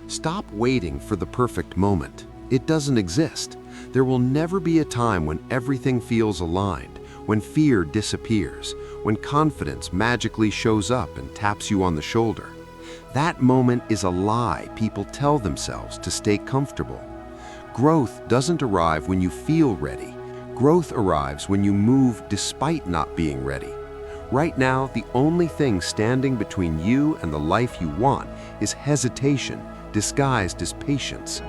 Stop waiting for the perfect moment. It doesn't exist. There will never be a time when everything feels aligned, when fear disappears, when confidence magically shows up and taps you on the shoulder. That moment is a lie people tell themselves to stay comfortable. Growth doesn't arrive when you feel ready. Growth arrives when you move despite not being ready. Right now, the only thing standing between you and the life you want is hesitation, disguised as patience.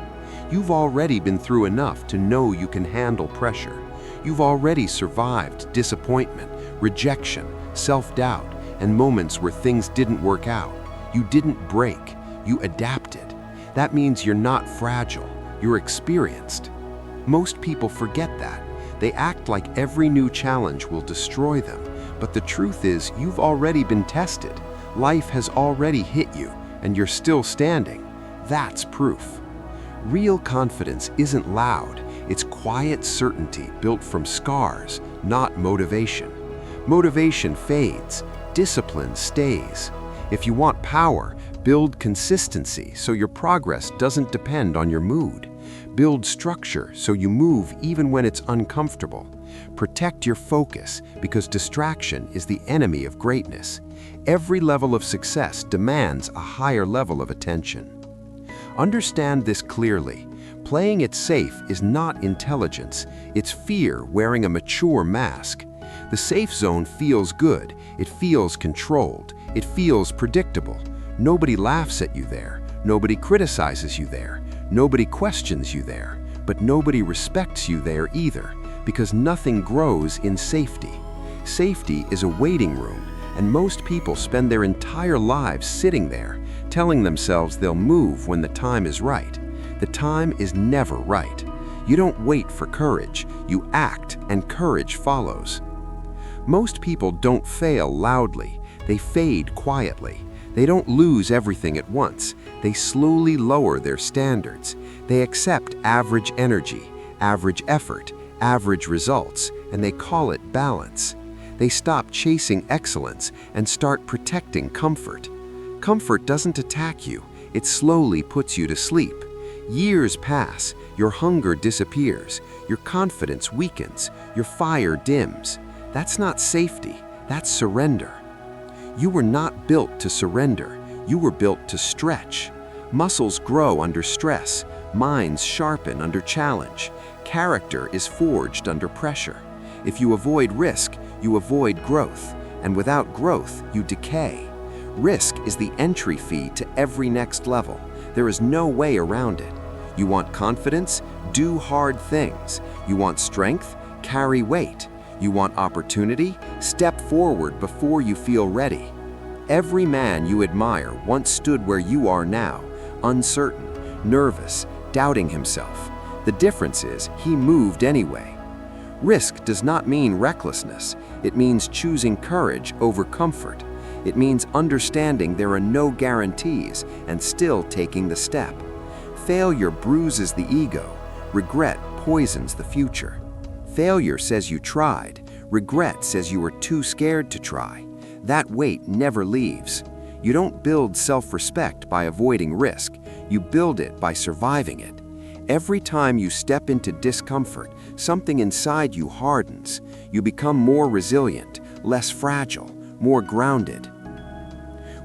You've already been through enough to know you can handle pressure. You've already survived disappointment, rejection, self-doubt, and moments where things didn't work out. You didn't break, you adapted. That means you're not fragile, you're experienced. Most people forget that. They act like every new challenge will destroy them, but the truth is you've already been tested. Life has already hit you, and you're still standing. That's proof. Real confidence isn't loud, it's quiet certainty built from scars, not motivation. Motivation fades, discipline stays. If you want power, build consistency so your progress doesn't depend on your mood. Build structure so you move even when it's uncomfortable. Protect your focus because distraction is the enemy of greatness. Every level of success demands a higher level of attention. Understand this clearly. Playing it safe is not intelligence, it's fear wearing a mature mask. The safe zone feels good, it feels controlled, it feels predictable. Nobody laughs at you there, nobody criticizes you there, nobody questions you there, but nobody respects you there either, because nothing grows in safety. Safety is a waiting room, and most people spend their entire lives sitting there, telling themselves they'll move when the time is right. The time is never right. You don't wait for courage, you act, and courage follows. Most people don't fail loudly, they fade quietly. They don't lose everything at once, they slowly lower their standards. They accept average energy, average effort, average results, and they call it balance. They stop chasing excellence and start protecting comfort. Comfort doesn't attack you, it slowly puts you to sleep. Years pass, your hunger disappears, your confidence weakens, your fire dims. That's not safety, that's surrender. You were not built to surrender, you were built to stretch. Muscles grow under stress, minds sharpen under challenge, character is forged under pressure. If you avoid risk, you avoid growth, and without growth, you decay. Risk is the entry fee to every next level. There is no way around it. You want confidence? Do hard things. You want strength? Carry weight. You want opportunity? Step forward before you feel ready. Every man you admire once stood where you are now, uncertain, nervous, doubting himself. The difference is he moved anyway. Risk does not mean recklessness. It means choosing courage over comfort. It means understanding there are no guarantees and still taking the step. Failure bruises the ego. Regret poisons the future. Failure says you tried. Regret says you were too scared to try. That weight never leaves. You don't build self-respect by avoiding risk. You build it by surviving it. Every time you step into discomfort, something inside you hardens. You become more resilient, less fragile, more grounded.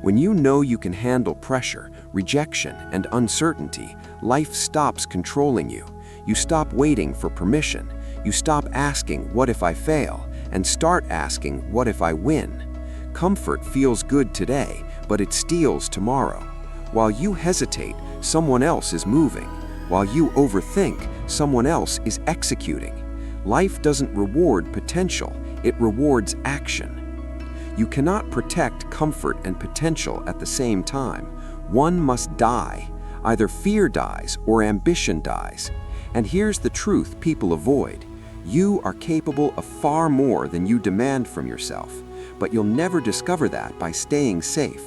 When you know you can handle pressure, rejection, and uncertainty, life stops controlling you. You stop waiting for permission. You stop asking, "What if I fail?" and start asking, "What if I win?" Comfort feels good today, but it steals tomorrow. While you hesitate, someone else is moving. While you overthink, someone else is executing. Life doesn't reward potential, it rewards action. You cannot protect comfort and potential at the same time. One must die. Either fear dies or ambition dies. And here's the truth people avoid. You are capable of far more than you demand from yourself, but you'll never discover that by staying safe.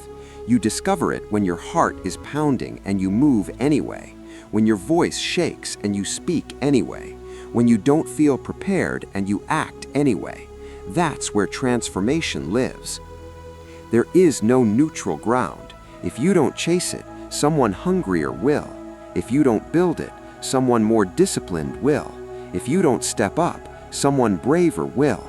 You discover it when your heart is pounding and you move anyway, when your voice shakes and you speak anyway, when you don't feel prepared and you act anyway. That's where transformation lives. There is no neutral ground. If you don't chase it, Someone hungrier will. If you don't build it, someone more disciplined will. If you don't step up, someone braver will.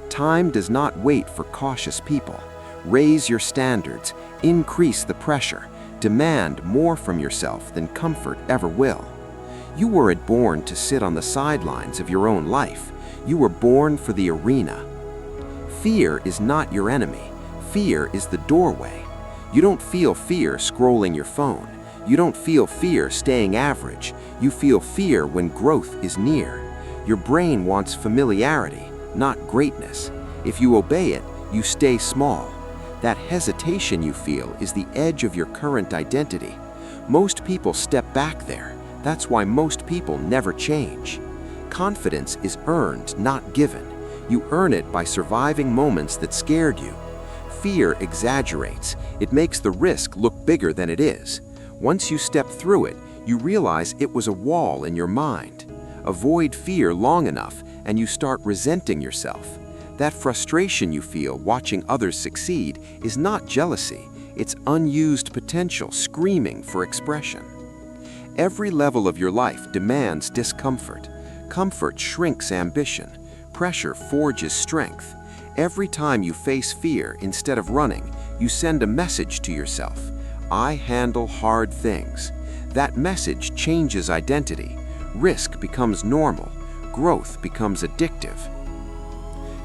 Time does not wait for cautious people. Raise your standards, increase the pressure, demand more from yourself than comfort ever will. You weren't born to sit on the sidelines of your own life. You were born for the arena. Fear is not your enemy. Fear is the doorway. You don't feel fear scrolling your phone. You don't feel fear staying average. You feel fear when growth is near. Your brain wants familiarity, not greatness. If you obey it, you stay small. That hesitation you feel is the edge of your current identity. Most people step back there. That's why most people never change. Confidence is earned, not given. You earn it by surviving moments that scared you. Fear exaggerates. It makes the risk look bigger than it is. Once you step through it, you realize it was a wall in your mind. Avoid fear long enough, and you start resenting yourself. That frustration you feel watching others succeed is not jealousy. It's unused potential screaming for expression. Every level of your life demands discomfort. Comfort shrinks ambition. Pressure forges strength. Every time you face fear instead of running, you send a message to yourself. I handle hard things. That message changes identity. Risk becomes normal. Growth becomes addictive.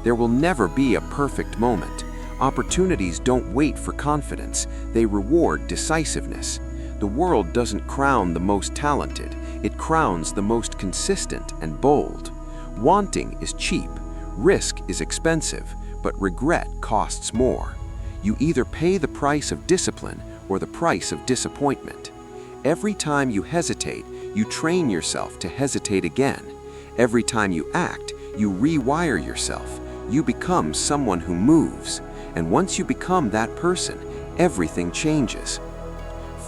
There will never be a perfect moment. Opportunities don't wait for confidence. They reward decisiveness. The world doesn't crown the most talented. It crowns the most consistent and bold. Wanting is cheap. Risk is expensive, but regret costs more. You either pay the price of discipline or the price of disappointment. Every time you hesitate, you train yourself to hesitate again. Every time you act, you rewire yourself. You become someone who moves. And once you become that person, everything changes.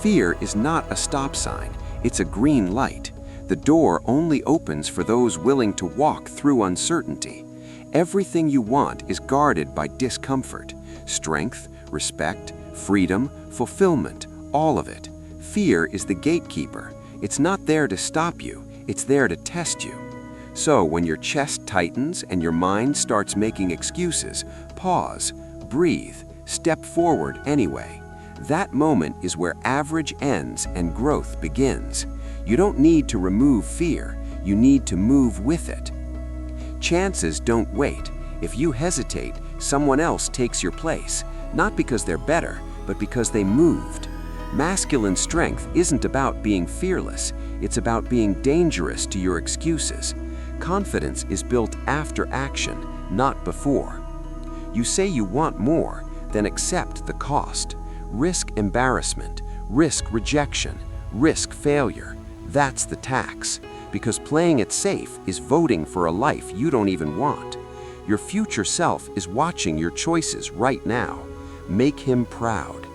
Fear is not a stop sign. It's a green light. The door only opens for those willing to walk through uncertainty. Everything you want is guarded by discomfort. Strength, respect, freedom, fulfillment, all of it. Fear is the gatekeeper. It's not there to stop you. It's there to test you. So when your chest tightens and your mind starts making excuses, pause, breathe, step forward anyway. That moment is where average ends and growth begins. You don't need to remove fear. You need to move with it. Chances don't wait. If you hesitate, someone else takes your place, not because they're better, but because they moved. Masculine strength isn't about being fearless. It's about being dangerous to your excuses. Confidence is built after action, not before. You say you want more, then accept the cost. Risk embarrassment, risk rejection, risk failure. That's the tax. Because playing it safe is voting for a life you don't even want. Your future self is watching your choices right now. Make him proud.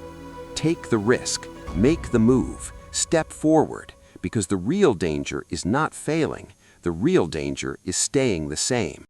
Take the risk, make the move, step forward, because the real danger is not failing. The real danger is staying the same.